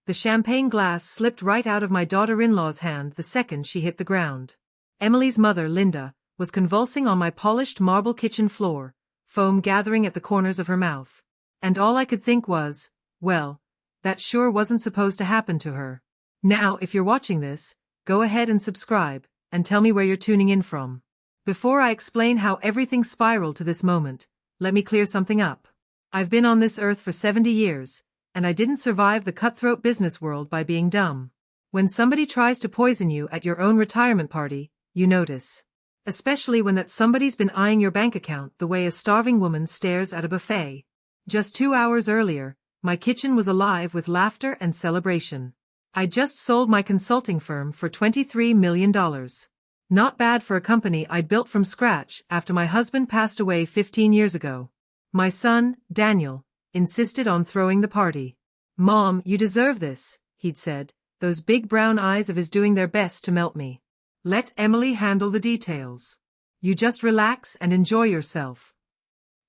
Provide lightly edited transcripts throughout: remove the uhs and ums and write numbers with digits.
The champagne glass slipped right out of my daughter-in-law's hand the second she hit the ground. Emily's mother, Linda, was convulsing on my polished marble kitchen floor, foam gathering at the corners of her mouth. And all I could think was, well, that sure wasn't supposed to happen to her. Now, if you're watching this, go ahead and subscribe, and tell me where you're tuning in from. Before I explain how everything spiraled to this moment, let me clear something up. I've been on this earth for 70 years, and I didn't survive the cutthroat business world by being dumb. When somebody tries to poison you at your own retirement party, you notice. Especially when that somebody's been eyeing your bank account the way a starving woman stares at a buffet. Just 2 hours earlier, my kitchen was alive with laughter and celebration. I just sold my consulting firm for $23 million. Not bad for a company I'd built from scratch after my husband passed away 15 years ago. My son, Daniel, insisted on throwing the party. "Mom, you deserve this," he'd said, those big brown eyes of his doing their best to melt me. "Let Emily handle the details. You just relax and enjoy yourself."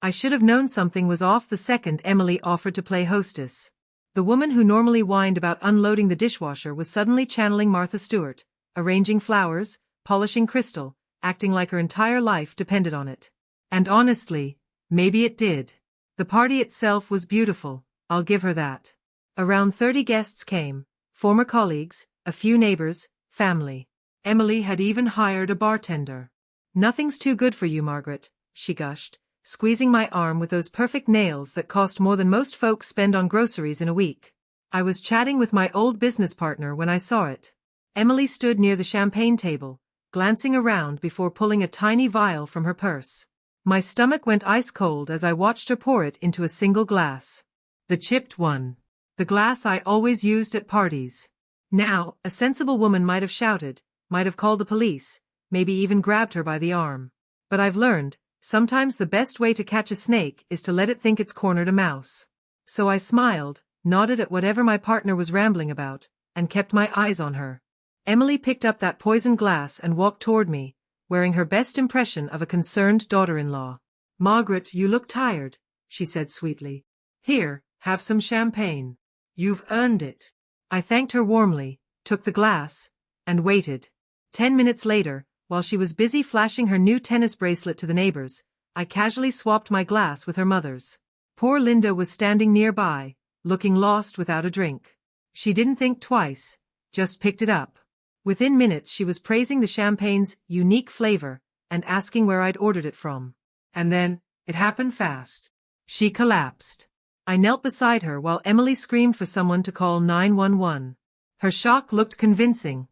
I should have known something was off the second Emily offered to play hostess. The woman who normally whined about unloading the dishwasher was suddenly channeling Martha Stewart, arranging flowers, polishing crystal, acting like her entire life depended on it. And honestly, maybe it did. The party itself was beautiful, I'll give her that. Around 30 guests came, former colleagues, a few neighbors, family. Emily had even hired a bartender. "Nothing's too good for you, Margaret," she gushed, squeezing my arm with those perfect nails that cost more than most folks spend on groceries in a week. I was chatting with my old business partner when I saw it. Emily stood near the champagne table, glancing around before pulling a tiny vial from her purse. My stomach went ice cold as I watched her pour it into a single glass. The chipped one. The glass I always used at parties. Now, a sensible woman might have shouted, might have called the police, maybe even grabbed her by the arm. But I've learned, sometimes the best way to catch a snake is to let it think it's cornered a mouse. So I smiled, nodded at whatever my partner was rambling about, and kept my eyes on her. Emily picked up that poisoned glass and walked toward me, wearing her best impression of a concerned daughter-in-law. "Margaret, you look tired," she said sweetly. "Here, have some champagne. You've earned it." I thanked her warmly, took the glass, and waited. 10 minutes later, while she was busy flashing her new tennis bracelet to the neighbors, I casually swapped my glass with her mother's. Poor Linda was standing nearby, looking lost without a drink. She didn't think twice, just picked it up. Within minutes she was praising the champagne's unique flavor and asking where I'd ordered it from. And then, it happened fast. She collapsed. I knelt beside her while Emily screamed for someone to call 911. Her shock looked convincing.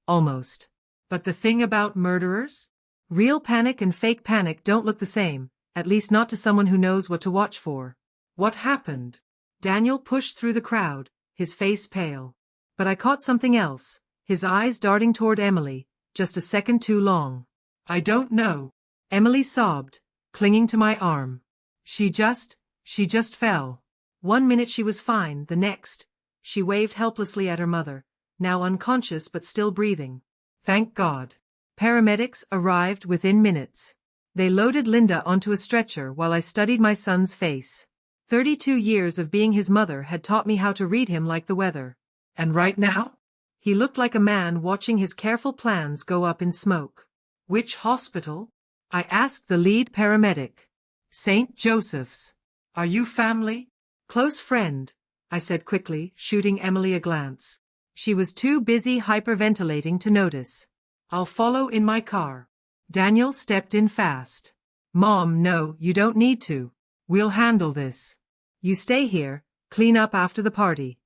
Almost. But the thing about murderers? Real panic and fake panic don't look the same, at least not to someone who knows what to watch for. "What happened?" Daniel pushed through the crowd, his face pale. But I caught something else, his eyes darting toward Emily, just a second too long. "I don't know," Emily sobbed, clinging to my arm. She just fell. 1 minute she was fine, the next, she waved helplessly at her mother, now unconscious but still breathing. Thank God. Paramedics arrived within minutes. They loaded Linda onto a stretcher while I studied my son's face. 32 years of being his mother had taught me how to read him like the weather. And right now? He looked like a man watching his careful plans go up in smoke. "Which hospital?" I asked the lead paramedic. "St. Joseph's." "Are you family?" "Close friend," I said quickly, shooting Emily a glance. She was too busy hyperventilating to notice. "I'll follow in my car." Daniel stepped in fast. "Mom, no, you don't need to. We'll handle this. You stay here, clean up after the party."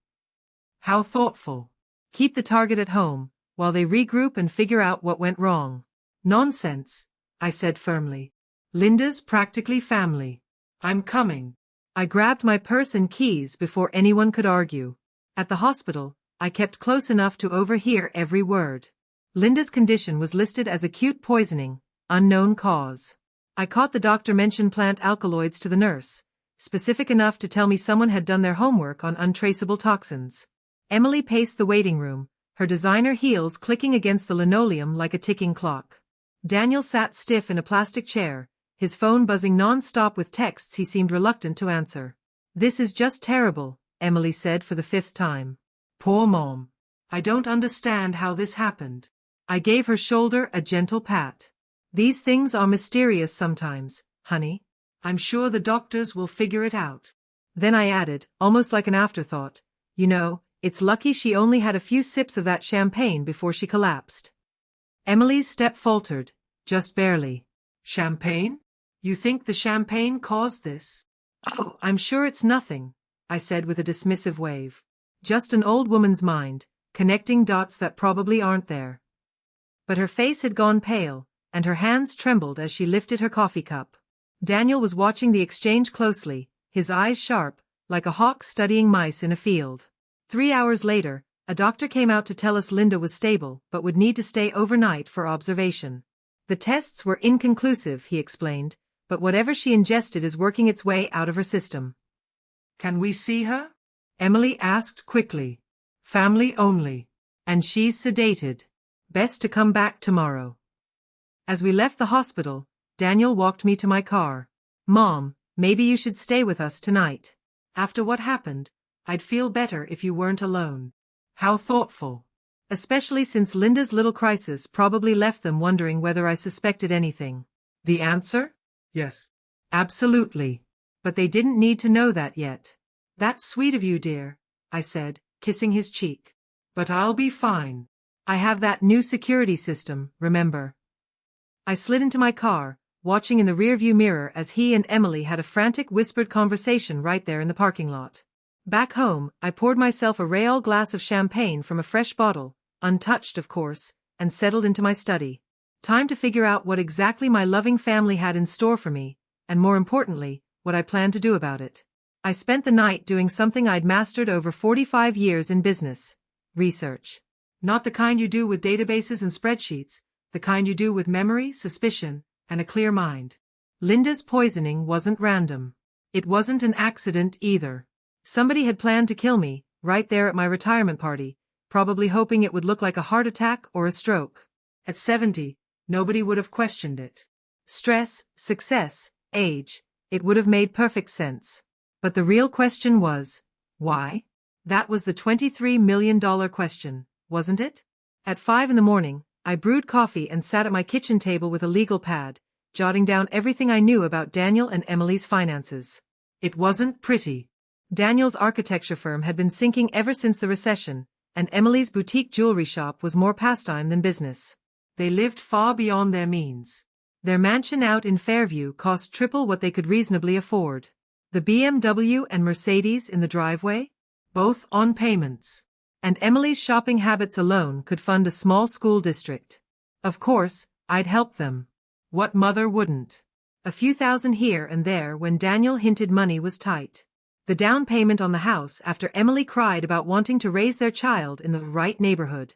How thoughtful. Keep the target at home, while they regroup and figure out what went wrong. "Nonsense," I said firmly. "Linda's practically family. I'm coming." I grabbed my purse and keys before anyone could argue. At the hospital, I kept close enough to overhear every word. Linda's condition was listed as acute poisoning, unknown cause. I caught the doctor mention plant alkaloids to the nurse, specific enough to tell me someone had done their homework on untraceable toxins. Emily paced the waiting room, her designer heels clicking against the linoleum like a ticking clock. Daniel sat stiff in a plastic chair, his phone buzzing non-stop with texts he seemed reluctant to answer. "This is just terrible," Emily said for the 5th time. Poor Mom. I don't understand how this happened. I gave her shoulder a gentle pat. These things are mysterious sometimes, honey. I'm sure the doctors will figure it out. Then I added, almost like an afterthought, you know, it's lucky she only had a few sips of that champagne before she collapsed. Emily's step faltered, just barely. Champagne? You think the champagne caused this? Oh, I'm sure it's nothing, I said with a dismissive wave. Just an old woman's mind, connecting dots that probably aren't there. But her face had gone pale, and her hands trembled as she lifted her coffee cup. Daniel was watching the exchange closely, his eyes sharp, like a hawk studying mice in a field. 3 hours later, a doctor came out to tell us Linda was stable but would need to stay overnight for observation. The tests were inconclusive, he explained, but whatever she ingested is working its way out of her system. Can we see her? Emily asked quickly. Family only. And she's sedated. Best to come back tomorrow. As we left the hospital, Daniel walked me to my car. Mom, maybe you should stay with us tonight. After what happened, I'd feel better if you weren't alone. How thoughtful. Especially since Linda's little crisis probably left them wondering whether I suspected anything. The answer? Yes. Absolutely. But they didn't need to know that yet. That's sweet of you, dear, I said, kissing his cheek. But I'll be fine. I have that new security system, remember? I slid into my car, watching in the rearview mirror as he and Emily had a frantic whispered conversation right there in the parking lot. Back home, I poured myself a Real glass of champagne from a fresh bottle, untouched of course, and settled into my study. Time to figure out what exactly my loving family had in store for me, and more importantly, what I planned to do about it. I spent the night doing something I'd mastered over 45 years in business. Research. Not the kind you do with databases and spreadsheets, the kind you do with memory, suspicion, and a clear mind. Linda's poisoning wasn't random. It wasn't an accident either. Somebody had planned to kill me, right there at my retirement party, probably hoping it would look like a heart attack or a stroke. At 70, nobody would have questioned it. Stress, success, age, it would have made perfect sense. But the real question was, why? That was the $23 million question, wasn't it? At 5 a.m, I brewed coffee and sat at my kitchen table with a legal pad, jotting down everything I knew about Daniel and Emily's finances. It wasn't pretty. Daniel's architecture firm had been sinking ever since the recession, and Emily's boutique jewelry shop was more pastime than business. They lived far beyond their means. Their mansion out in Fairview cost triple what they could reasonably afford. The BMW and Mercedes in the driveway? Both on payments. And Emily's shopping habits alone could fund a small school district. Of course, I'd help them. What mother wouldn't? A few thousand here and there when Daniel hinted money was tight. The down payment on the house after Emily cried about wanting to raise their child in the right neighborhood.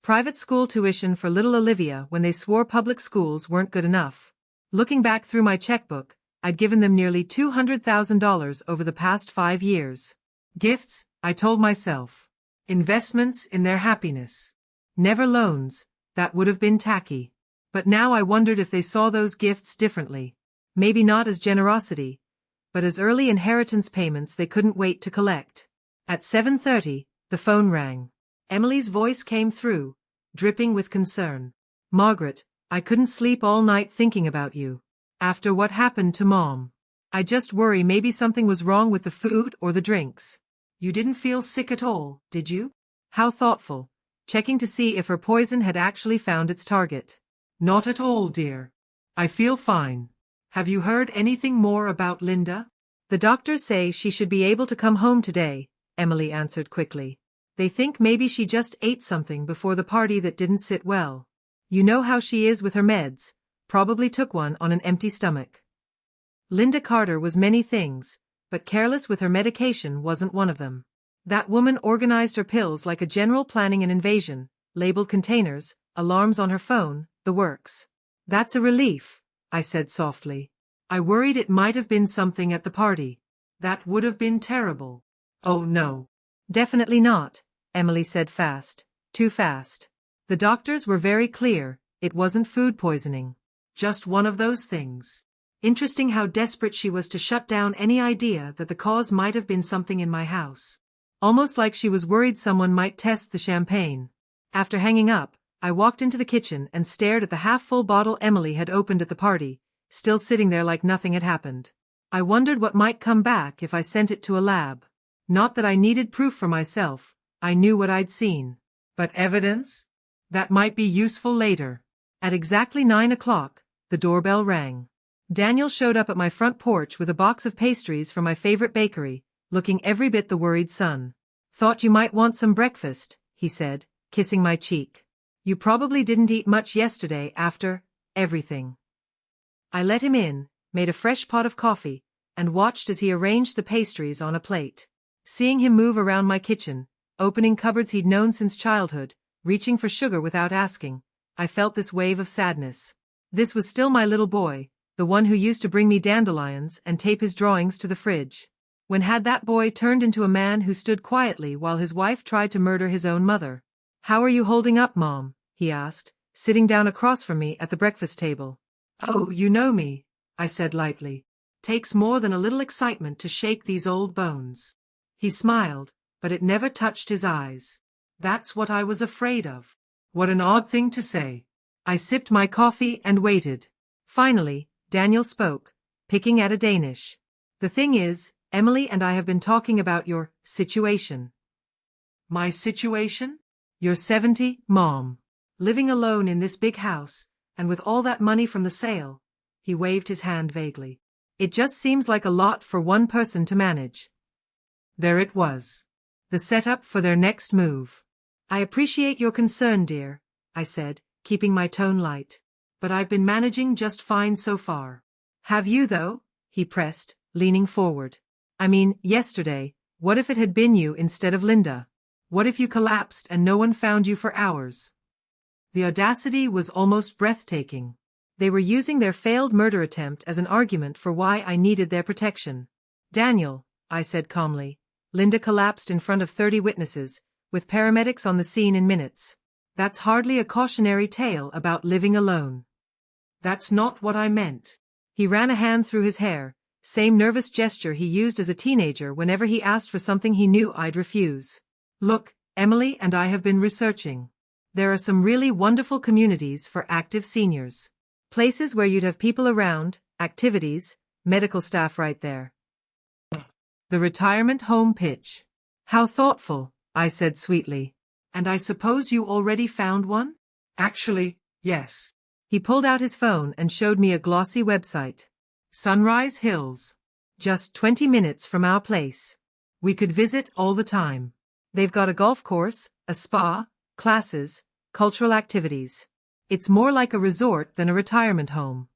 Private school tuition for little Olivia when they swore public schools weren't good enough. Looking back through my checkbook, I'd given them nearly $200,000 over the past 5 years. Gifts, I told myself. Investments in their happiness. Never loans, that would have been tacky. But now I wondered if they saw those gifts differently. Maybe not as generosity, but as early inheritance payments they couldn't wait to collect. At 7:30, the phone rang. Emily's voice came through, dripping with concern. Margaret, I couldn't sleep all night thinking about you. After what happened to Mom. I just worry maybe something was wrong with the food or the drinks. You didn't feel sick at all, did you? How thoughtful, checking to see if her poison had actually found its target. Not at all, dear. I feel fine. Have you heard anything more about Linda? The doctors say she should be able to come home today, Emily answered quickly. They think maybe she just ate something before the party that didn't sit well. You know how she is with her meds, probably took one on an empty stomach. Linda Carter was many things, but careless with her medication wasn't one of them. That woman organized her pills like a general planning an invasion, labeled containers, alarms on her phone, the works. That's a relief, I said softly. I worried it might have been something at the party. That would have been terrible. Oh no. Definitely not, Emily said fast. Too fast. The doctors were very clear, it wasn't food poisoning. Just one of those things. Interesting how desperate she was to shut down any idea that the cause might have been something in my house. almost like she was worried someone might test the champagne. After hanging up, I walked into the kitchen and stared at the half-full bottle Emily had opened at the party, still sitting there like nothing had happened. I wondered what might come back if I sent it to a lab. Not that I needed proof for myself, I knew what I'd seen. But evidence? That might be useful later. At exactly 9 o'clock, the doorbell rang. Daniel showed up at my front porch with a box of pastries from my favorite bakery, looking every bit the worried son. "Thought you might want some breakfast," he said, kissing my cheek. "You probably didn't eat much yesterday after everything." I let him in, made a fresh pot of coffee, and watched as he arranged the pastries on a plate. Seeing him move around my kitchen, opening cupboards he'd known since childhood, reaching for sugar without asking, I felt this wave of sadness. This was still my little boy, the one who used to bring me dandelions and tape his drawings to the fridge. When had that boy turned into a man who stood quietly while his wife tried to murder his own mother? "How are you holding up, Mom?" he asked, sitting down across from me at the breakfast table. "Oh, you know me," I said lightly. "Takes more than a little excitement to shake these old bones." He smiled, but it never touched his eyes. "That's what I was afraid of." What an odd thing to say. I sipped my coffee and waited. Finally, Daniel spoke, picking at a Danish. "The thing is, Emily and I have been talking about your situation." "My situation?" "You're 70, Mom. Living alone in this big house, and with all that money from the sale." He waved his hand vaguely. "It just seems like a lot for one person to manage." There it was. The setup for their next move. "I appreciate your concern, dear," I said, keeping my tone light. "But I've been managing just fine so far." "Have you though?" he pressed, leaning forward. "I mean, yesterday, what if it had been you instead of Linda? What if you collapsed and no one found you for hours?" The audacity was almost breathtaking. They were using their failed murder attempt as an argument for why I needed their protection. "Daniel," I said calmly, "Linda collapsed in front of 30 witnesses, with paramedics on the scene in minutes. That's hardly a cautionary tale about living alone." "That's not what I meant." He ran a hand through his hair, same nervous gesture he used as a teenager whenever he asked for something he knew I'd refuse. "Look, Emily and I have been researching. There are some really wonderful communities for active seniors. Places where you'd have people around, activities, medical staff right there." The retirement home pitch. "How thoughtful," I said sweetly. "And I suppose you already found one?" "Actually, yes." He pulled out his phone and showed me a glossy website. "Sunrise Hills. Just 20 minutes from our place. We could visit all the time. They've got a golf course, a spa, classes, cultural activities. It's more like a resort than a retirement home."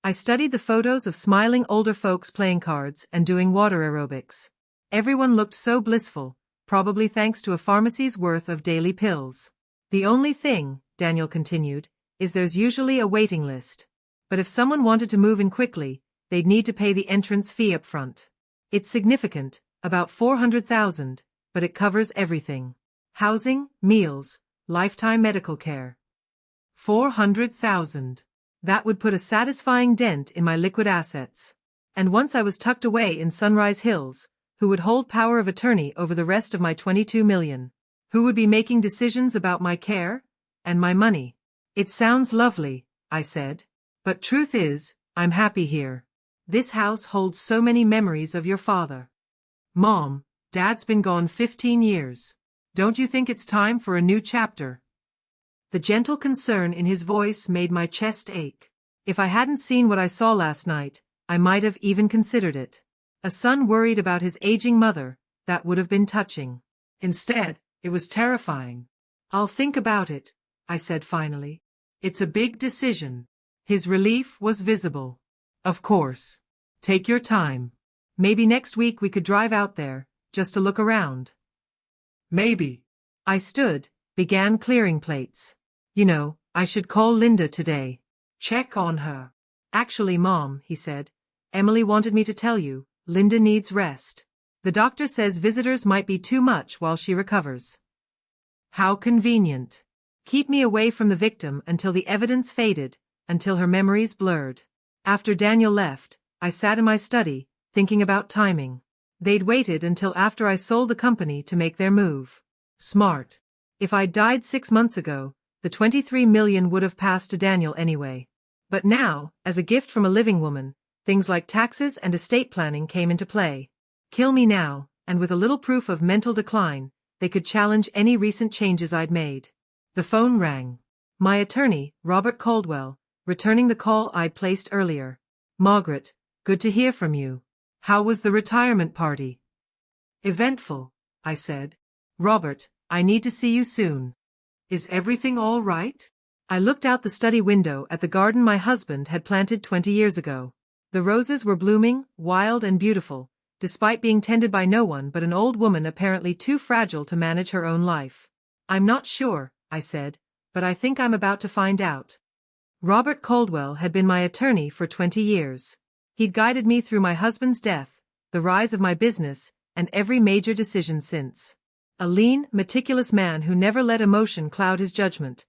I studied the photos of smiling older folks playing cards and doing water aerobics. Everyone looked so blissful, probably thanks to a pharmacy's worth of daily pills. "The only thing," Daniel continued, "is there's usually a waiting list. But if someone wanted to move in quickly, they'd need to pay the entrance fee up front. It's significant, about 400,000, but it covers everything. Housing, meals, lifetime medical care." 400,000. That would put a satisfying dent in my liquid assets. And once I was tucked away in Sunrise Hills, who would hold power of attorney over the rest of my 22 million? Who would be making decisions about my care? And my money? "It sounds lovely," I said. "But truth is, I'm happy here. This house holds so many memories of your father. Mom, Dad's been gone 15 years. Don't you think it's time for a new chapter?" The gentle concern in his voice made my chest ache. If I hadn't seen what I saw last night, I might have even considered it. A son worried about his aging mother, that would have been touching. Instead, it was terrifying. "I'll think about it," I said finally. "It's a big decision." His relief was visible. "Of course. Take your time. Maybe next week we could drive out there, just to look around." "Maybe." I stood, began clearing plates. "You know, I should call Linda today. Check on her." "Actually, Mom," he said, "Emily wanted me to tell you, Linda needs rest. The doctor says visitors might be too much while she recovers." How convenient. Keep me away from the victim until the evidence faded, until her memories blurred. After Daniel left, I sat in my study, thinking about timing. They'd waited until after I sold the company to make their move. Smart. If I'd died 6 months ago, the 23 million would have passed to Daniel anyway. But now, as a gift from a living woman, things like taxes and estate planning came into play. Kill me now, and with a little proof of mental decline, they could challenge any recent changes I'd made. The phone rang. My attorney, Robert Caldwell, returning the call I'd placed earlier. Margaret, good to hear from you. How was the retirement party? Eventful, I said. Robert, I need to see you soon. Is everything all right? I looked out the study window at the garden my husband had planted 20 years ago. The roses were blooming, wild and beautiful, despite being tended by no one but an old woman apparently too fragile to manage her own life. I'm not sure, I said, but I think I'm about to find out. Robert Caldwell had been my attorney for 20 years. He'd guided me through my husband's death, the rise of my business, and every major decision since. A lean, meticulous man who never let emotion cloud his judgment.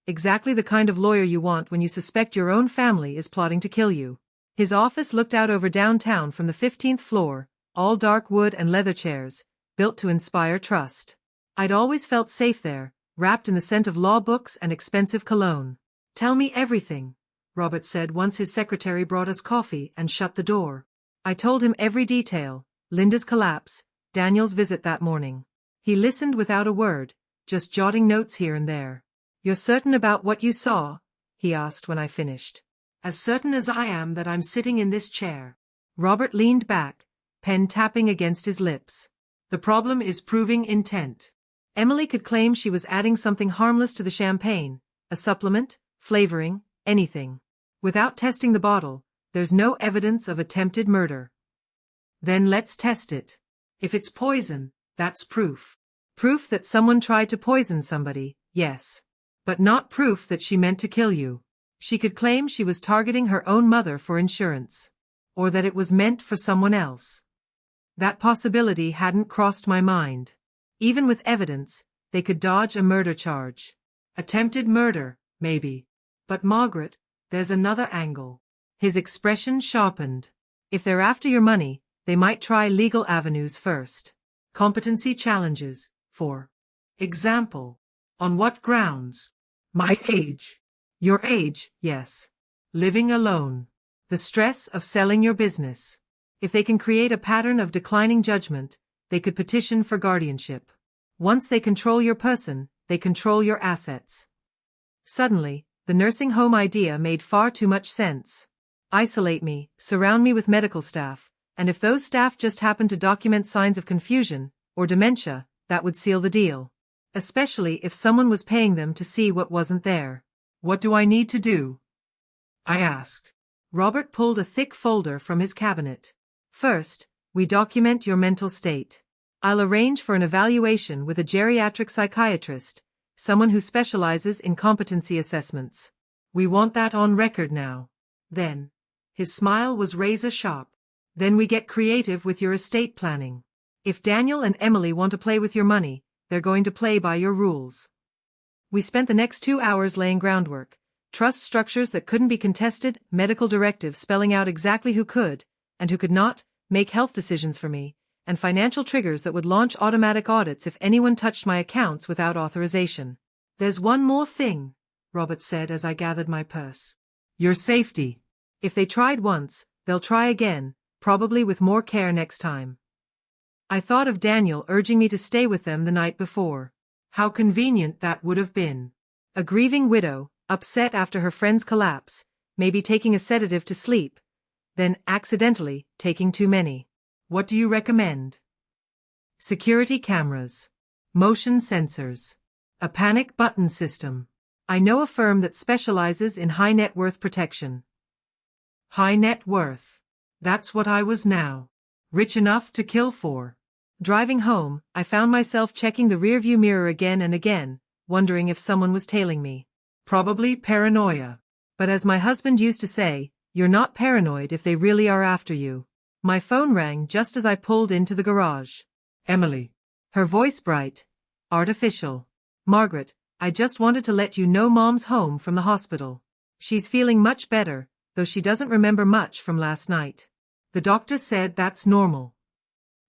Exactly the kind of lawyer you want when you suspect your own family is plotting to kill you. His office looked out over downtown from the 15th floor, all dark wood and leather chairs, built to inspire trust. I'd always felt safe there, wrapped in the scent of law books and expensive cologne. Tell me everything, Robert said once his secretary brought us coffee and shut the door. I told him every detail, Linda's collapse, Daniel's visit that morning. He listened without a word, just jotting notes here and there. You're certain about what you saw? He asked when I finished. As certain as I am that I'm sitting in this chair. Robert leaned back, pen tapping against his lips. The problem is proving intent. Emily could claim she was adding something harmless to the champagne, a supplement, flavoring, anything. Without testing the bottle, there's no evidence of attempted murder. Then let's test it. If it's poison, that's proof. Proof that someone tried to poison somebody, yes. But not proof that she meant to kill you. She could claim she was targeting her own mother for insurance. Or that it was meant for someone else. That possibility hadn't crossed my mind. Even with evidence, they could dodge a murder charge. Attempted murder, maybe. But Margaret, there's another angle. His expression sharpened. If they're after your money, they might try legal avenues first. Competency challenges, for example. On what grounds? My age. Your age, yes. Living alone. The stress of selling your business. If they can create a pattern of declining judgment, they could petition for guardianship. Once they control your person, they control your assets. Suddenly, the nursing home idea made far too much sense. Isolate me, surround me with medical staff, and if those staff just happen to document signs of confusion, or dementia, that would seal the deal. Especially if someone was paying them to see what wasn't there. What do I need to do? I asked. Robert pulled a thick folder from his cabinet. First, we document your mental state. I'll arrange for an evaluation with a geriatric psychiatrist, someone who specializes in competency assessments. We want that on record now. Then, his smile was razor sharp. Then we get creative with your estate planning. If Daniel and Emily want to play with your money, they're going to play by your rules. We spent the next 2 hours laying groundwork, trust structures that couldn't be contested, medical directives spelling out exactly who could, and who could not, make health decisions for me, and financial triggers that would launch automatic audits if anyone touched my accounts without authorization. There's one more thing, Robert said as I gathered my purse. Your safety. If they tried once, they'll try again, probably with more care next time. I thought of Daniel urging me to stay with them the night before. How convenient that would have been. A grieving widow, upset after her friend's collapse, maybe taking a sedative to sleep, then accidentally taking too many. What do you recommend? Security cameras. Motion sensors. A panic button system. I know a firm that specializes in high net worth protection. High net worth. That's what I was now. Rich enough to kill for. Driving home, I found myself checking the rearview mirror again and again, wondering if someone was tailing me. Probably paranoia. But as my husband used to say, you're not paranoid if they really are after you. My phone rang just as I pulled into the garage. Emily. Her voice bright. Artificial. Margaret, I just wanted to let you know Mom's home from the hospital. She's feeling much better, though she doesn't remember much from last night. The doctor said that's normal.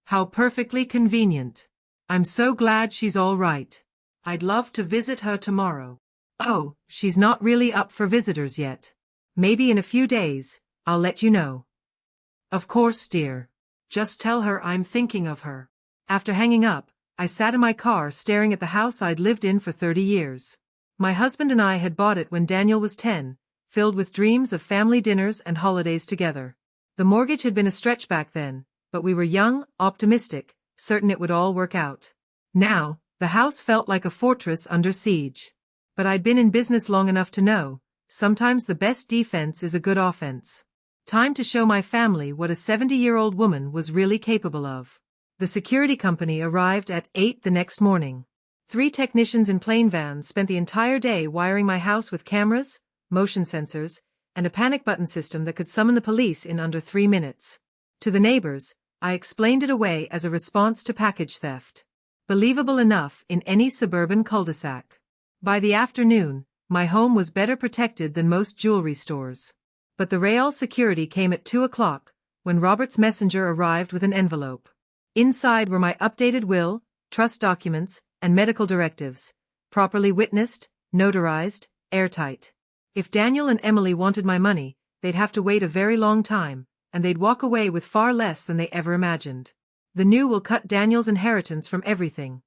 How perfectly convenient. I'm so glad she's all right. I'd love to visit her tomorrow. Oh, she's not really up for visitors yet. Maybe in a few days, I'll let you know. Of course, dear. Just tell her I'm thinking of her. After hanging up, I sat in my car staring at the house I'd lived in for 30 years. My husband and I had bought it when Daniel was 10, filled with dreams of family dinners and holidays together. The mortgage had been a stretch back then, but we were young, optimistic, certain it would all work out. Now, the house felt like a fortress under siege. But I'd been in business long enough to know, sometimes the best defense is a good offense. Time to show my family what a 70-year-old woman was really capable of. The security company arrived at 8 the next morning. 3 technicians in plain vans spent the entire day wiring my house with cameras, motion sensors, and a panic button system that could summon the police in under 3 minutes. To the neighbors, I explained it away as a response to package theft. Believable enough in any suburban cul-de-sac. By the afternoon, my home was better protected than most jewelry stores. But the Real security came at 2 o'clock, when Robert's messenger arrived with an envelope. Inside were my updated will, trust documents, and medical directives, properly witnessed, notarized, airtight. If Daniel and Emily wanted my money, they'd have to wait a very long time, and they'd walk away with far less than they ever imagined. The new will cut Daniel's inheritance from everything,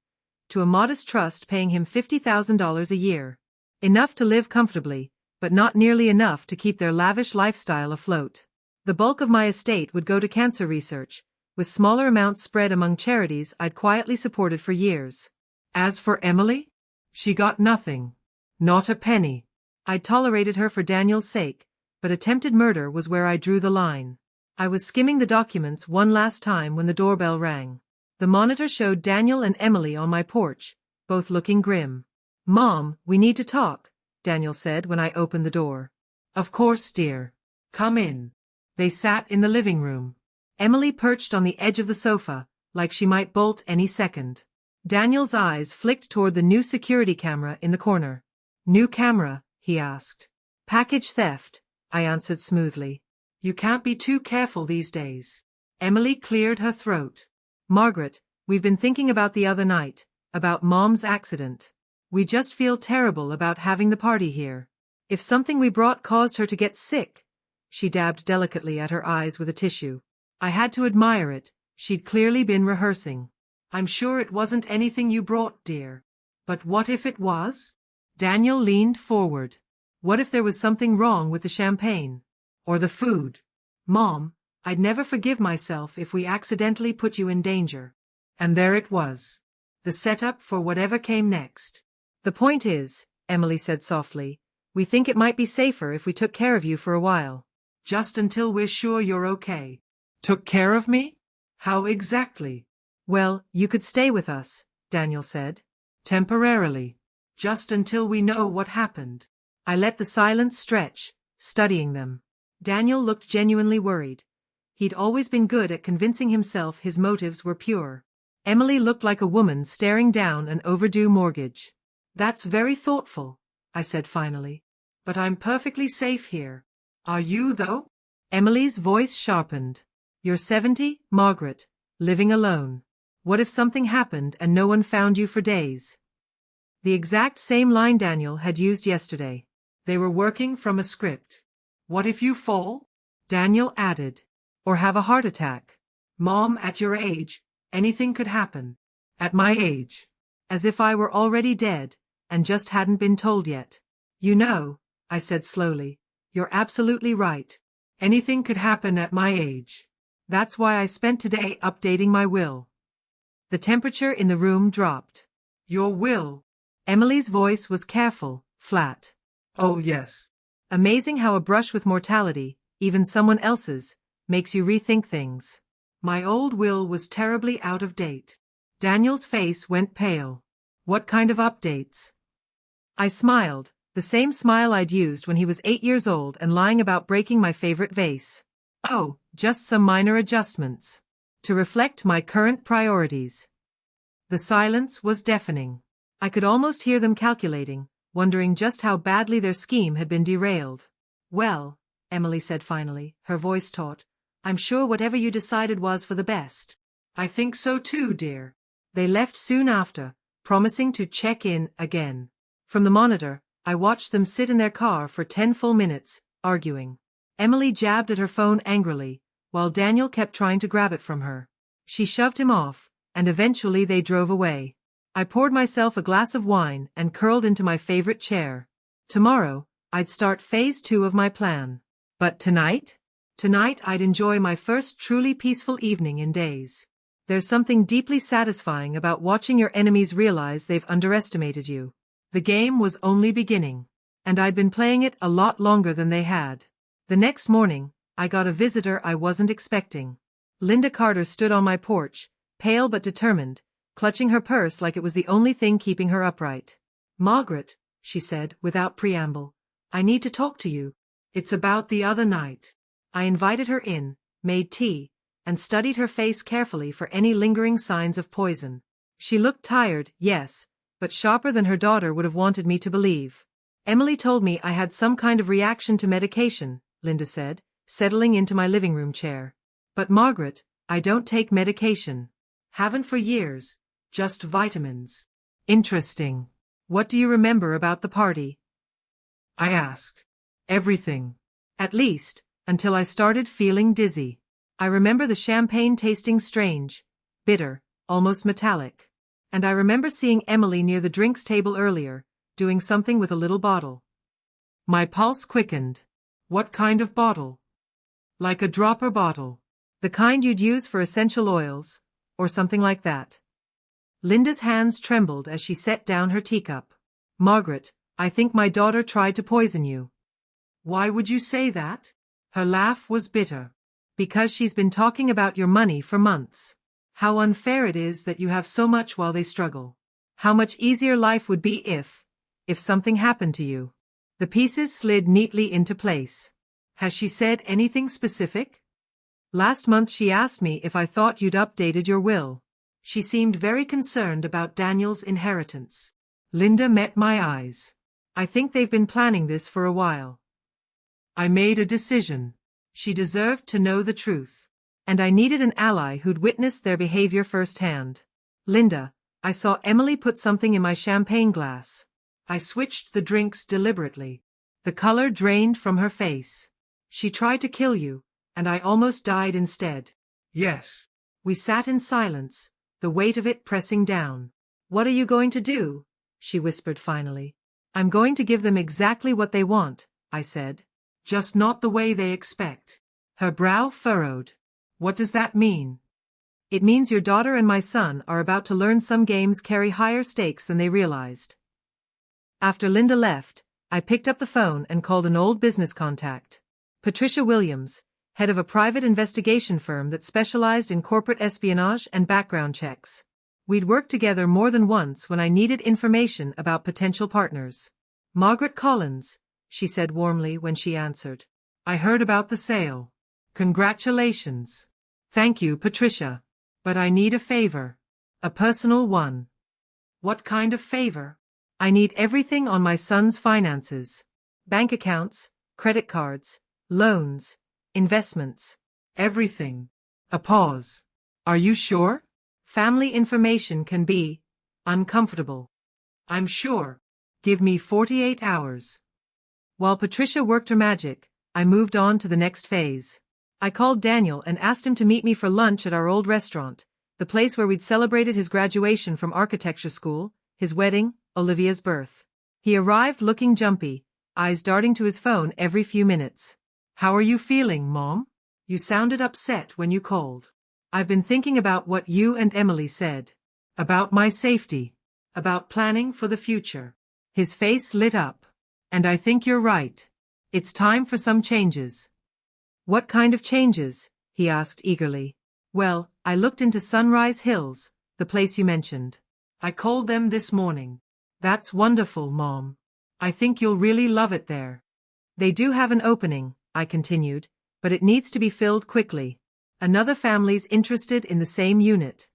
to a modest trust paying him $50,000 a year. Enough to live comfortably, but not nearly enough to keep their lavish lifestyle afloat. The bulk of my estate would go to cancer research, with smaller amounts spread among charities I'd quietly supported for years. As for Emily, she got nothing. Not a penny. I'd tolerated her for Daniel's sake, but attempted murder was where I drew the line. I was skimming the documents one last time when the doorbell rang. The monitor showed Daniel and Emily on my porch, both looking grim. "Mom, we need to talk," Daniel said when I opened the door. "Of course, dear. Come in." They sat in the living room. Emily perched on the edge of the sofa, like she might bolt any second. Daniel's eyes flicked toward the new security camera in the corner. "New camera?" he asked. "Package theft," I answered smoothly. "You can't be too careful these days." Emily cleared her throat. "Margaret, we've been thinking about the other night, about Mom's accident. We just feel terrible about having the party here. If something we brought caused her to get sick," she dabbed delicately at her eyes with a tissue. I had to admire it, she'd clearly been rehearsing. "I'm sure it wasn't anything you brought, dear. But what if it was?" Daniel leaned forward. "What if there was something wrong with the champagne? Or the food? Mom, I'd never forgive myself if we accidentally put you in danger." And there it was. The setup for whatever came next. "The point is," Emily said softly, "we think it might be safer if we took care of you for a while. Just until we're sure you're okay." "Took care of me? How exactly?" "Well, you could stay with us," Daniel said. "Temporarily. Just until we know what happened." I let the silence stretch, studying them. Daniel looked genuinely worried. He'd always been good at convincing himself his motives were pure. Emily looked like a woman staring down an overdue mortgage. "That's very thoughtful," I said finally. "But I'm perfectly safe here. Are you, though?" Emily's voice sharpened. "You're 70, Margaret, living alone. What if something happened and no one found you for days?" The exact same line Daniel had used yesterday. They were working from a script. "What if you fall?" Daniel added. "Or have a heart attack?" "Mom, at your age, anything could happen." "At my age?" As if I were already dead, and just hadn't been told yet. "You know," I said slowly, "you're absolutely right. Anything could happen at my age. That's why I spent today updating my will." The temperature in the room dropped. "Your will?" Emily's voice was careful, flat. "Oh yes." Amazing how a brush with mortality, even someone else's, makes you rethink things. "My old will was terribly out of date." Daniel's face went pale. "What kind of updates?" I smiled, the same smile I'd used when he was 8 years old and lying about breaking my favorite vase. "Oh, just some minor adjustments. To reflect my current priorities." The silence was deafening. I could almost hear them calculating, wondering just how badly their scheme had been derailed. "Well," Emily said finally, her voice taut, "I'm sure whatever you decided was for the best." I think so too, dear. They left soon after, promising to check in again. From the monitor, I watched them sit in their car for 10 full minutes, arguing. Emily jabbed at her phone angrily, while Daniel kept trying to grab it from her. She shoved him off, and eventually they drove away. I poured myself a glass of wine and curled into my favorite chair. Tomorrow, I'd start phase 2 of my plan. But tonight? Tonight I'd enjoy my first truly peaceful evening in days. There's something deeply satisfying about watching your enemies realize they've underestimated you. The game was only beginning, and I'd been playing it a lot longer than they had. The next morning, I got a visitor I wasn't expecting. Linda Carter stood on my porch, pale but determined, clutching her purse like it was the only thing keeping her upright. "Margaret," she said, without preamble, "I need to talk to you. It's about the other night." I invited her in, made tea, and studied her face carefully for any lingering signs of poison. She looked tired, yes, but sharper than her daughter would have wanted me to believe. "Emily told me I had some kind of reaction to medication," Linda said, settling into my living room chair. "But Margaret, I don't take medication. Haven't for years, just vitamins." "Interesting. What do you remember about the party?" I asked. "Everything. At least, until I started feeling dizzy. I remember the champagne tasting strange, bitter, almost metallic. And I remember seeing Emily near the drinks table earlier, doing something with a little bottle." My pulse quickened. "What kind of bottle?" "Like a dropper bottle. The kind you'd use for essential oils, or something like that." Linda's hands trembled as she set down her teacup. "Margaret, I think my daughter tried to poison you." "Why would you say that?" Her laugh was bitter. "Because she's been talking about your money for months. How unfair it is that you have so much while they struggle. How much easier life would be if something happened to you." The pieces slid neatly into place. "Has she said anything specific?" "Last month she asked me if I thought you'd updated your will. She seemed very concerned about Daniel's inheritance." Linda met my eyes. "I think they've been planning this for a while. I made a decision. She deserved to know the truth. And I needed an ally who'd witnessed their behavior firsthand. Linda, I saw Emily put something in my champagne glass. I switched the drinks deliberately. The color drained from her face. She tried to kill you, and I almost died instead." "Yes." We sat in silence, the weight of it pressing down. "What are you going to do?" she whispered finally. "I'm going to give them exactly what they want," I said. "Just not the way they expect." Her brow furrowed. "What does that mean?" "It means your daughter and my son are about to learn some games carry higher stakes than they realized." After Linda left, I picked up the phone and called an old business contact. Patricia Williams, head of a private investigation firm that specialized in corporate espionage and background checks. We'd worked together more than once when I needed information about potential partners. "Margaret Collins," she said warmly when she answered. "I heard about the sale. Congratulations." "Thank you, Patricia. But I need a favor. A personal one." "What kind of favor?" "I need everything on my son's finances. Bank accounts, credit cards, loans, investments. Everything." A pause. "Are you sure?" "Family information can be uncomfortable." "I'm sure. Give me 48 hours. While Patricia worked her magic, I moved on to the next phase. I called Daniel and asked him to meet me for lunch at our old restaurant, the place where we'd celebrated his graduation from architecture school, his wedding, Olivia's birth. He arrived looking jumpy, eyes darting to his phone every few minutes. "How are you feeling, Mom? You sounded upset when you called." "I've been thinking about what you and Emily said. About my safety. About planning for the future." His face lit up. "And I think you're right. It's time for some changes." "What kind of changes?" he asked eagerly. "Well, I looked into Sunrise Hills, the place you mentioned. I called them this morning." "That's wonderful, Mom. I think you'll really love it there." "They do have an opening," I continued, "but it needs to be filled quickly. Another family's interested in the same unit."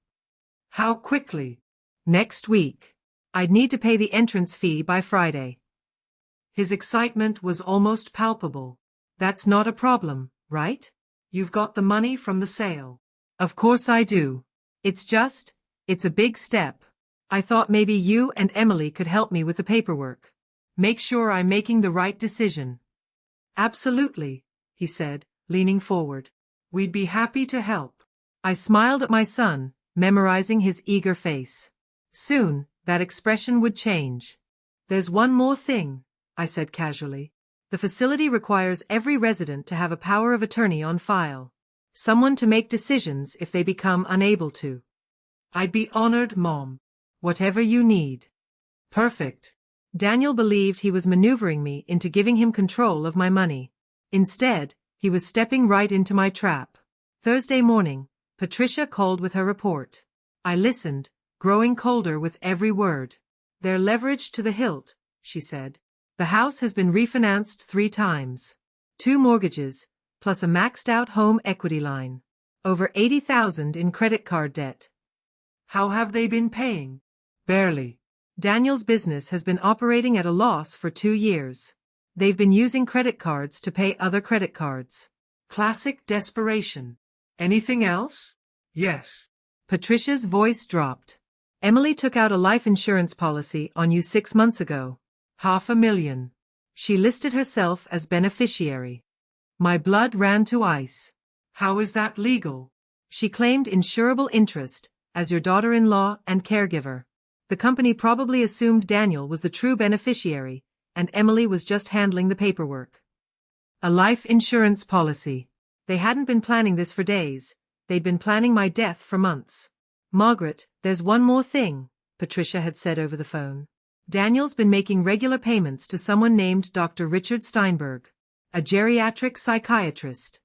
"How quickly?" "Next week. I'd need to pay the entrance fee by Friday." His excitement was almost palpable. "That's not a problem, right? You've got the money from the sale." "Of course I do. It's a big step. I thought maybe you and Emily could help me with the paperwork. Make sure I'm making the right decision. Absolutely, he said, leaning forward. We'd be happy to help. I smiled at my son, memorizing his eager face. Soon, that expression would change. There's one more thing, I said casually. The facility requires every resident to have a power of attorney on file. Someone to make decisions if they become unable to. I'd be honored, Mom. Whatever you need. Perfect. Daniel believed he was maneuvering me into giving him control of my money. Instead, he was stepping right into my trap. Thursday morning, Patricia called with her report. I listened, growing colder with every word. They're leveraged to the hilt, she said. The house has been refinanced 3 times. 2 mortgages, plus a maxed-out home equity line. Over $80,000 in credit card debt. How have they been paying? Barely. Daniel's business has been operating at a loss for 2 years. They've been using credit cards to pay other credit cards. Classic desperation. Anything else? Yes. Patricia's voice dropped. Emily took out a life insurance policy on you 6 months ago. $500,000. She listed herself as beneficiary. My blood ran to ice. How is that legal? She claimed insurable interest, as your daughter-in-law and caregiver. The company probably assumed Daniel was the true beneficiary, and Emily was just handling the paperwork. A life insurance policy. They hadn't been planning this for days. They'd been planning my death for months. Margaret, there's one more thing, Patricia had said over the phone. Daniel's been making regular payments to someone named Dr. Richard Steinberg, a geriatric psychiatrist.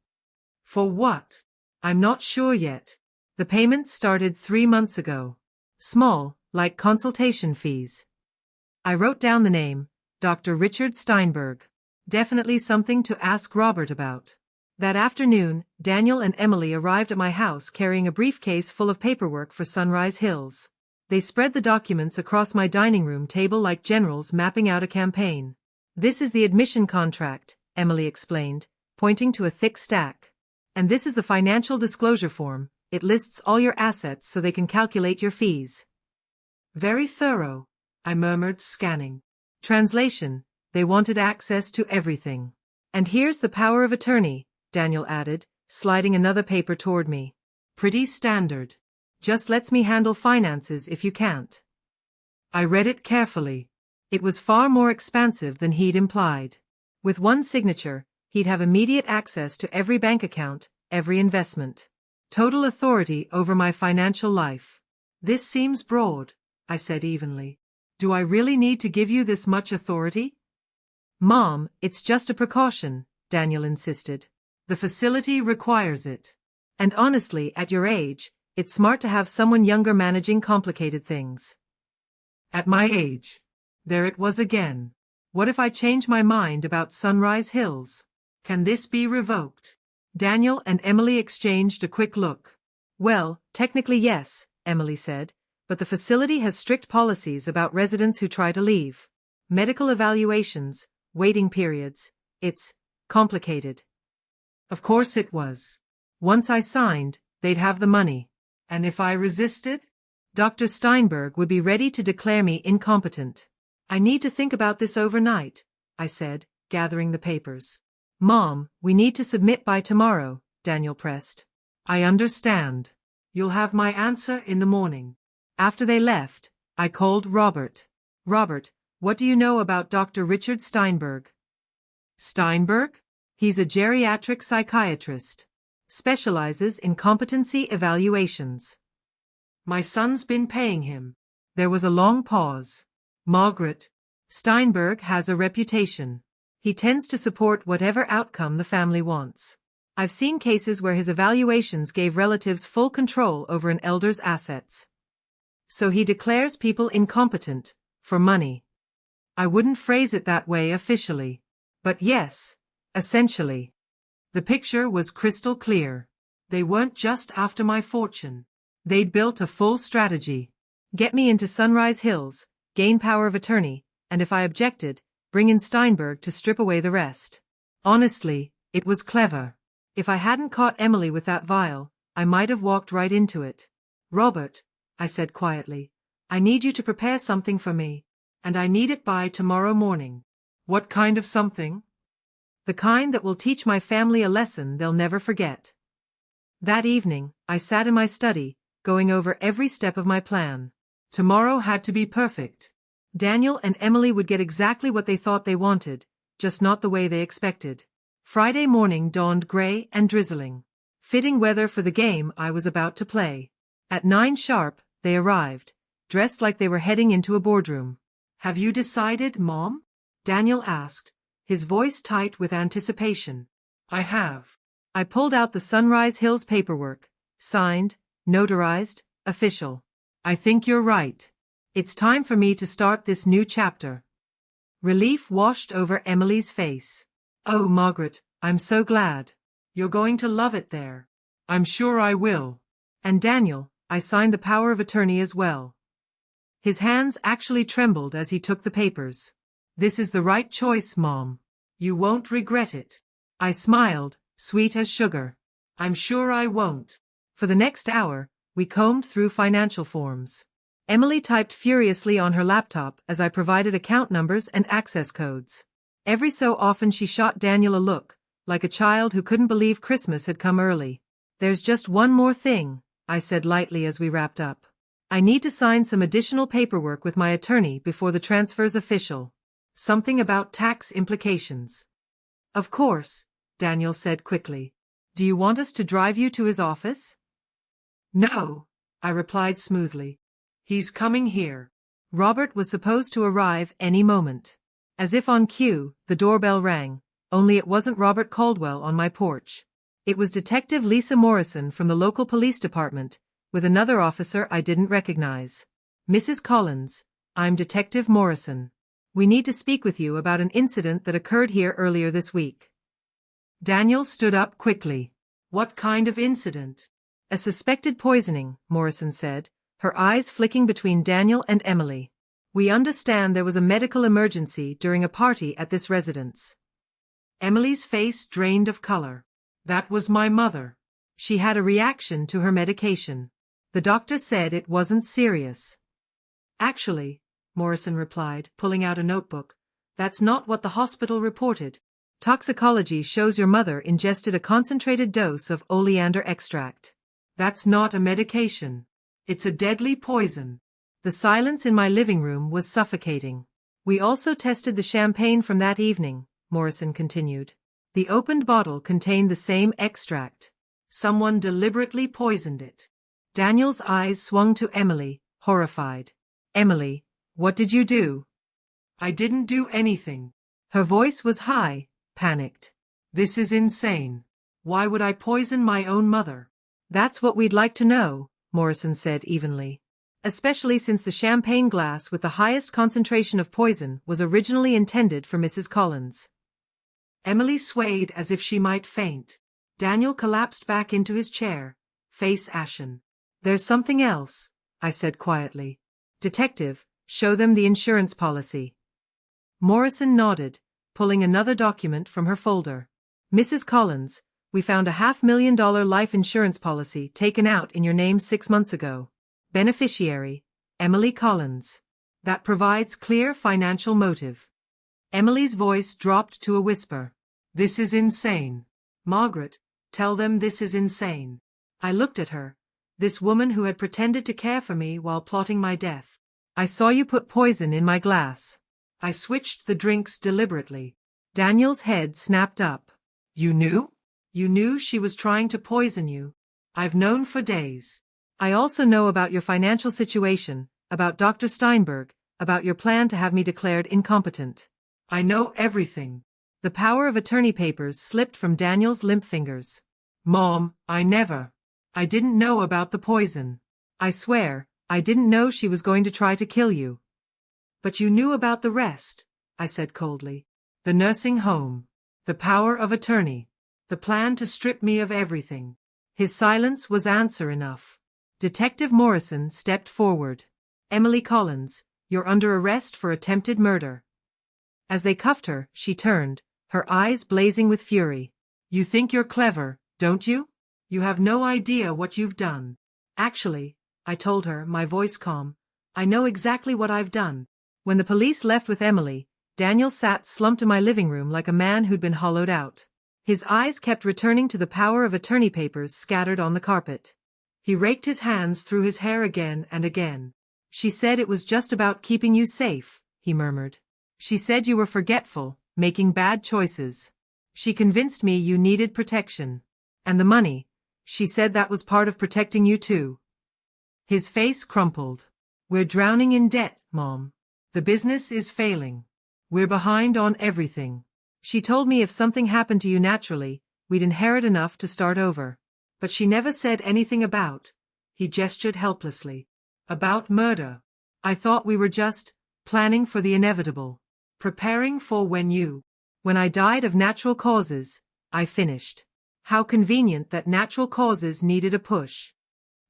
For what? I'm not sure yet. The payments started 3 months ago. Small, like consultation fees. I wrote down the name, Dr. Richard Steinberg. Definitely something to ask Robert about. That afternoon, Daniel and Emily arrived at my house carrying a briefcase full of paperwork for Sunrise Hills. They spread the documents across my dining room table like generals mapping out a campaign. This is the admission contract, Emily explained, pointing to a thick stack. And this is the financial disclosure form. It lists all your assets so they can calculate your fees. Very thorough, I murmured, scanning. Translation, they wanted access to everything. And here's the power of attorney, Daniel added, sliding another paper toward me. Pretty standard. Just lets me handle finances if you can't. I read it carefully. It was far more expansive than he'd implied. With one signature, he'd have immediate access to every bank account, every investment. Total authority over my financial life. This seems broad, I said evenly. Do I really need to give you this much authority? Mom, it's just a precaution, Daniel insisted. The facility requires it. And honestly, at your age, it's smart to have someone younger managing complicated things. At my age. There it was again. What if I change my mind about Sunrise Hills? Can this be revoked? Daniel and Emily exchanged a quick look. Well, technically yes, Emily said, but the facility has strict policies about residents who try to leave. Medical evaluations, waiting periods. It's complicated. Of course it was. Once I signed, they'd have the money. And if I resisted? Dr. Steinberg would be ready to declare me incompetent. I need to think about this overnight, I said, gathering the papers. Mom, we need to submit by tomorrow, Daniel pressed. I understand. You'll have my answer in the morning. After they left, I called Robert. Robert, what do you know about Dr. Richard Steinberg? Steinberg? He's a geriatric psychiatrist. Specializes in competency evaluations. My son's been paying him. There was a long pause. Margaret, Steinberg has a reputation. He tends to support whatever outcome the family wants. I've seen cases where his evaluations gave relatives full control over an elder's assets. So he declares people incompetent, for money. I wouldn't phrase it that way officially. But yes, essentially. The picture was crystal clear. They weren't just after my fortune. They'd built a full strategy. Get me into Sunrise Hills, gain power of attorney, and if I objected, bring in Steinberg to strip away the rest. Honestly, it was clever. If I hadn't caught Emily with that vial, I might have walked right into it. Robert, I said quietly, I need you to prepare something for me, and I need it by tomorrow morning. What kind of something? The kind that will teach my family a lesson they'll never forget. That evening, I sat in my study, going over every step of my plan. Tomorrow had to be perfect. Daniel and Emily would get exactly what they thought they wanted, just not the way they expected. Friday morning dawned gray and drizzling. Fitting weather for the game I was about to play. At 9 sharp, they arrived, dressed like they were heading into a boardroom. Have you decided, Mom? Daniel asked, his voice tight with anticipation. I have. I pulled out the Sunrise Hills paperwork, signed, notarized, official. I think you're right. It's time for me to start this new chapter. Relief washed over Emily's face. Oh, Margaret, I'm so glad. You're going to love it there. I'm sure I will. And Daniel, I signed the power of attorney as well. His hands actually trembled as he took the papers. This is the right choice, Mom. You won't regret it. I smiled, sweet as sugar. I'm sure I won't. For the next hour, we combed through financial forms. Emily typed furiously on her laptop as I provided account numbers and access codes. Every so often she shot Daniel a look, like a child who couldn't believe Christmas had come early. There's just one more thing, I said lightly as we wrapped up. I need to sign some additional paperwork with my attorney before the transfer's official. Something about tax implications. Of course, Daniel said quickly. Do you want us to drive you to his office? No, I replied smoothly. He's coming here. Robert was supposed to arrive any moment. As if on cue, the doorbell rang, only it wasn't Robert Caldwell on my porch. It was Detective Lisa Morrison from the local police department, with another officer I didn't recognize. Mrs. Collins, I'm Detective Morrison. We need to speak with you about an incident that occurred here earlier this week. Daniel stood up quickly. What kind of incident? A suspected poisoning, Morrison said, her eyes flicking between Daniel and Emily. We understand there was a medical emergency during a party at this residence. Emily's face drained of color. That was my mother. She had a reaction to her medication. The doctor said it wasn't serious. Actually, Morrison replied, pulling out a notebook, that's not what the hospital reported. Toxicology shows your mother ingested a concentrated dose of oleander extract. That's not a medication. It's a deadly poison. The silence in my living room was suffocating. We also tested the champagne from that evening, Morrison continued. The opened bottle contained the same extract. Someone deliberately poisoned it. Daniel's eyes swung to Emily, horrified. Emily, what did you do? I didn't do anything. Her voice was high, panicked. This is insane. Why would I poison my own mother? That's what we'd like to know, Morrison said evenly. Especially since the champagne glass with the highest concentration of poison was originally intended for Mrs. Collins. Emily swayed as if she might faint. Daniel collapsed back into his chair, face ashen. There's something else, I said quietly. Detective, show them the insurance policy. Morrison nodded, pulling another document from her folder. Mrs. Collins, we found a $500,000 life insurance policy taken out in your name 6 months ago. Beneficiary, Emily Collins. That provides clear financial motive. Emily's voice dropped to a whisper. This is insane. Margaret, tell them this is insane. I looked at her, this woman who had pretended to care for me while plotting my death. I saw you put poison in my glass. I switched the drinks deliberately. Daniel's head snapped up. You knew? You knew she was trying to poison you. I've known for days. I also know about your financial situation, about Dr. Steinberg, about your plan to have me declared incompetent. I know everything. The power of attorney papers slipped from Daniel's limp fingers. Mom, I didn't know about the poison. I swear, I didn't know she was going to try to kill you. But you knew about the rest, I said coldly. The nursing home. The power of attorney. The plan to strip me of everything. His silence was answer enough. Detective Morrison stepped forward. Emily Collins, you're under arrest for attempted murder. As they cuffed her, she turned, her eyes blazing with fury. You think you're clever, don't you? You have no idea what you've done. Actually, I told her, my voice calm. I know exactly what I've done. When the police left with Emily, Daniel sat slumped in my living room like a man who'd been hollowed out. His eyes kept returning to the power of attorney papers scattered on the carpet. He raked his hands through his hair again and again. She said it was just about keeping you safe, he murmured. She said you were forgetful, making bad choices. She convinced me you needed protection. And the money, she said that was part of protecting you too. His face crumpled. We're drowning in debt, Mom. The business is failing. We're behind on everything. She told me if something happened to you naturally, we'd inherit enough to start over. But she never said anything about, he gestured helplessly, about murder. I thought we were just planning for the inevitable. Preparing for when I died of natural causes, I finished. How convenient that natural causes needed a push.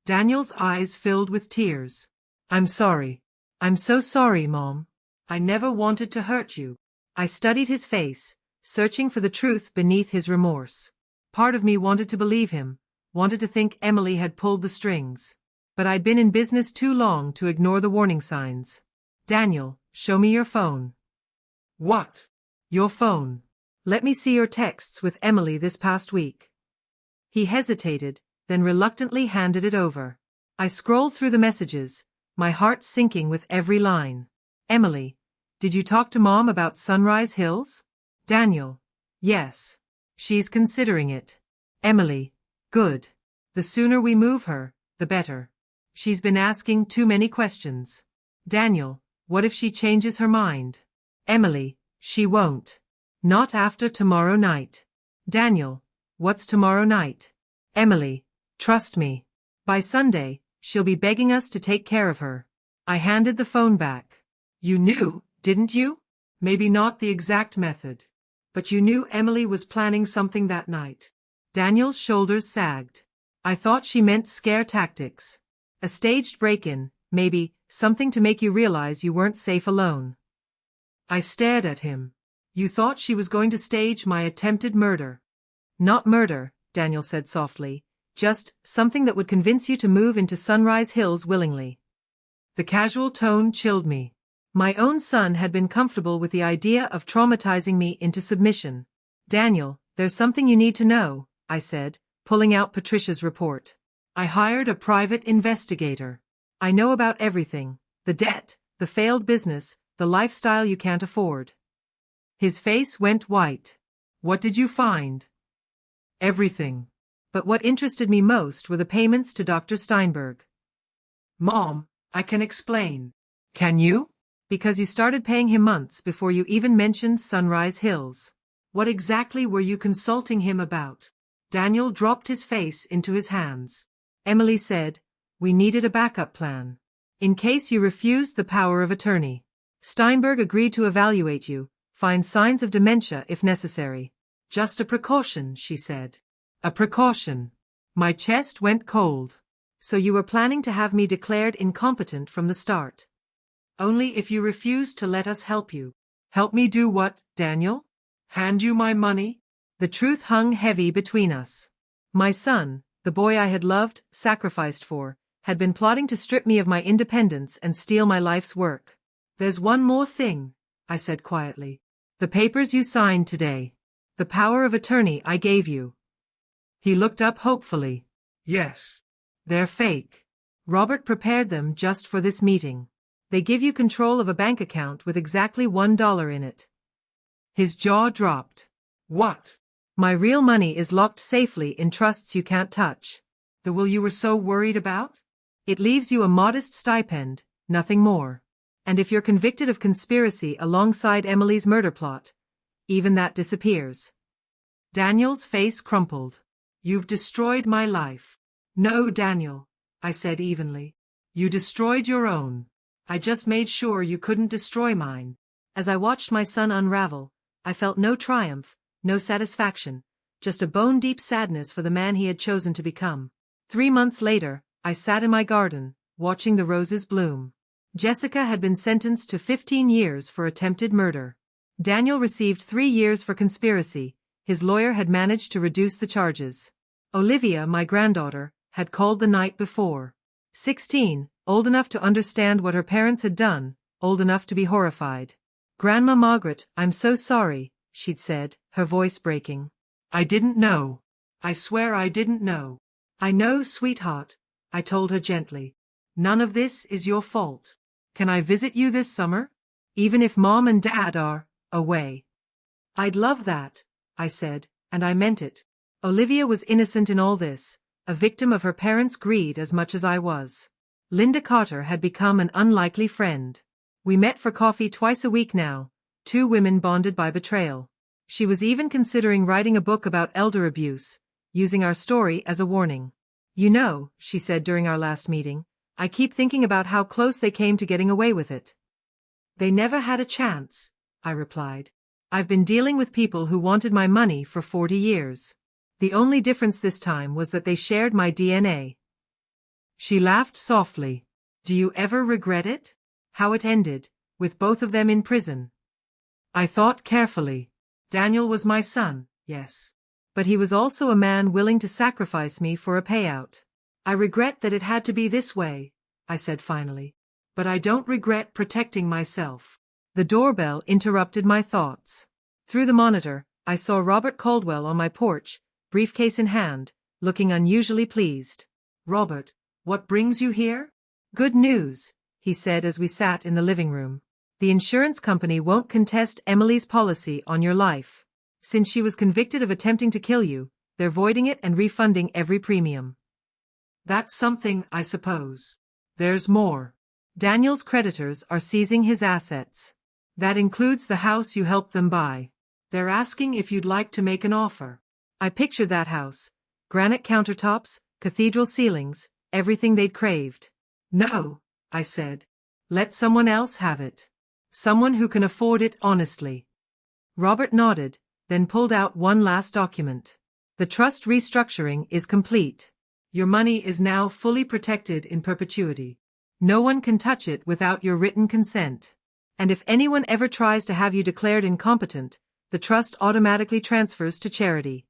Daniel's eyes filled with tears. I'm sorry. I'm so sorry, Mom. I never wanted to hurt you. I studied his face, searching for the truth beneath his remorse. Part of me wanted to believe him, wanted to think Emily had pulled the strings. But I'd been in business too long to ignore the warning signs. Daniel, show me your phone. What? Your phone. Let me see your texts with Emily this past week. He hesitated, then reluctantly handed it over. I scrolled through the messages, my heart sinking with every line. Emily, did you talk to Mom about Sunrise Hills? Daniel, yes. She's considering it. Emily, good. The sooner we move her, the better. She's been asking too many questions. Daniel, what if she changes her mind? Emily, she won't. Not after tomorrow night. Daniel, what's tomorrow night? Emily, trust me. By Sunday, she'll be begging us to take care of her. I handed the phone back. You knew, didn't you? Maybe not the exact method. But you knew Emily was planning something that night. Daniel's shoulders sagged. I thought she meant scare tactics. A staged break-in, maybe, something to make you realize you weren't safe alone. I stared at him. You thought she was going to stage my attempted murder. Not murder, Daniel said softly, just something that would convince you to move into Sunrise Hills willingly. The casual tone chilled me. My own son had been comfortable with the idea of traumatizing me into submission. Daniel, there's something you need to know, I said, pulling out Patricia's report. I hired a private investigator. I know about everything, the debt, the failed business, the lifestyle you can't afford. His face went white. What did you find? Everything. But what interested me most were the payments to Dr. Steinberg. Mom, I can explain. Can you? Because you started paying him months before you even mentioned Sunrise Hills. What exactly were you consulting him about? Daniel dropped his face into his hands. Emily said, we needed a backup plan. In case you refused the power of attorney. Steinberg agreed to evaluate you, find signs of dementia if necessary. Just a precaution, she said. A precaution. My chest went cold. So you were planning to have me declared incompetent from the start. Only if you refused to let us help you. Help me do what, Daniel? Hand you my money? The truth hung heavy between us. My son, the boy I had loved, sacrificed for, had been plotting to strip me of my independence and steal my life's work. There's one more thing, I said quietly. The papers you signed today. The power of attorney I gave you. He looked up hopefully. Yes. They're fake. Robert prepared them just for this meeting. They give you control of a bank account with exactly $1 in it. His jaw dropped. What? My real money is locked safely in trusts you can't touch. The will you were so worried about? It leaves you a modest stipend, nothing more. And if you're convicted of conspiracy alongside Emily's murder plot, even that disappears. Daniel's face crumpled. You've destroyed my life. No, Daniel, I said evenly. You destroyed your own. I just made sure you couldn't destroy mine. As I watched my son unravel, I felt no triumph, no satisfaction, just a bone-deep sadness for the man he had chosen to become. 3 months later, I sat in my garden, watching the roses bloom. Jessica had been sentenced to 15 years for attempted murder. Daniel received 3 years for conspiracy. His lawyer had managed to reduce the charges. Olivia, my granddaughter, had called the night before. 16, old enough to understand what her parents had done, old enough to be horrified. "Grandma Margaret, I'm so sorry," she'd said, her voice breaking. "I didn't know. I swear I didn't know." "I know, sweetheart," I told her gently. "None of this is your fault. Can I visit you this summer? Even if Mom and Dad are away." "I'd love that," I said, and I meant it. Olivia was innocent in all this, a victim of her parents' greed as much as I was. Linda Carter had become an unlikely friend. We met for coffee twice a week now, two women bonded by betrayal. She was even considering writing a book about elder abuse, using our story as a warning. "You know," she said during our last meeting, "I keep thinking about how close they came to getting away with it." "They never had a chance," I replied. "I've been dealing with people who wanted my money for 40 years. The only difference this time was that they shared my DNA." She laughed softly. "Do you ever regret it? How it ended, with both of them in prison?" I thought carefully. Daniel was my son, yes. But he was also a man willing to sacrifice me for a payout. "I regret that it had to be this way," I said finally. "But I don't regret protecting myself." The doorbell interrupted my thoughts. Through the monitor, I saw Robert Caldwell on my porch, briefcase in hand, looking unusually pleased. "Robert, what brings you here?" "Good news," he said as we sat in the living room. "The insurance company won't contest Emily's policy on your life. Since she was convicted of attempting to kill you, they're voiding it and refunding every premium." "That's something, I suppose. There's more." "Daniel's creditors are seizing his assets. That includes the house you helped them buy. They're asking if you'd like to make an offer." I pictured that house. Granite countertops, cathedral ceilings, everything they'd craved. "No," I said. "Let someone else have it. Someone who can afford it honestly." Robert nodded, then pulled out one last document. "The trust restructuring is complete. Your money is now fully protected in perpetuity. No one can touch it without your written consent. And if anyone ever tries to have you declared incompetent, the trust automatically transfers to charity."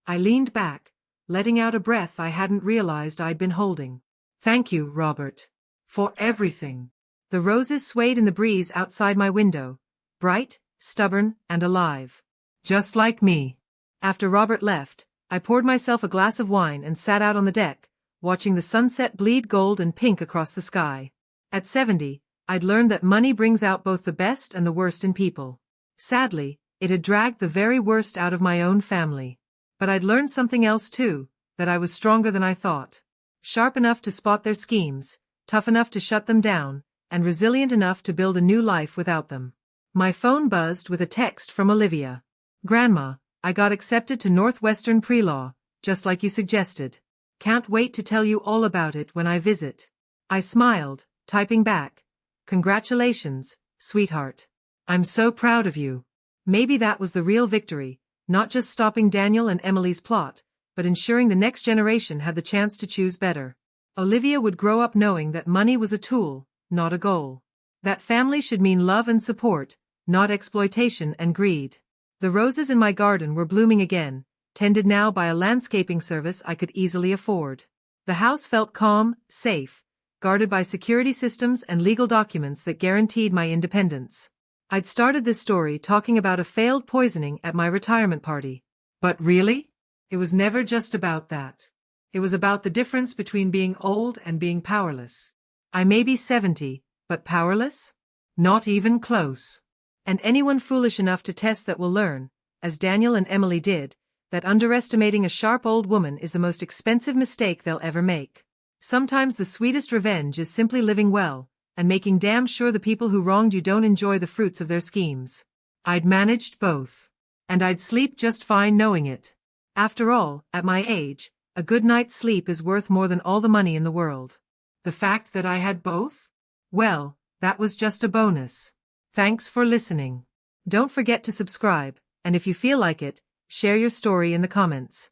I leaned back, letting out a breath I hadn't realized I'd been holding. "Thank you, Robert. For everything." The roses swayed in the breeze outside my window, bright, stubborn, and alive. Just like me. After Robert left, I poured myself a glass of wine and sat out on the deck, watching the sunset bleed gold and pink across the sky. At 70, I'd learned that money brings out both the best and the worst in people. Sadly, it had dragged the very worst out of my own family. But I'd learned something else too, that I was stronger than I thought. Sharp enough to spot their schemes, tough enough to shut them down, and resilient enough to build a new life without them. My phone buzzed with a text from Olivia. "Grandma, I got accepted to Northwestern Pre-Law, just like you suggested. Can't wait to tell you all about it when I visit." I smiled, typing back, "Congratulations, sweetheart. I'm so proud of you." Maybe that was the real victory, not just stopping Daniel and Emily's plot, but ensuring the next generation had the chance to choose better. Olivia would grow up knowing that money was a tool, not a goal. That family should mean love and support, not exploitation and greed. The roses in my garden were blooming again, tended now by a landscaping service I could easily afford. The house felt calm, safe, guarded by security systems and legal documents that guaranteed my independence. I'd started this story talking about a failed poisoning at my retirement party. But really? It was never just about that. It was about the difference between being old and being powerless. I may be 70, but powerless? Not even close. And anyone foolish enough to test that will learn, as Daniel and Emily did, that underestimating a sharp old woman is the most expensive mistake they'll ever make. Sometimes the sweetest revenge is simply living well, and making damn sure the people who wronged you don't enjoy the fruits of their schemes. I'd managed both. And I'd sleep just fine knowing it. After all, at my age, a good night's sleep is worth more than all the money in the world. The fact that I had both? Well, that was just a bonus. Thanks for listening. Don't forget to subscribe, and if you feel like it, share your story in the comments.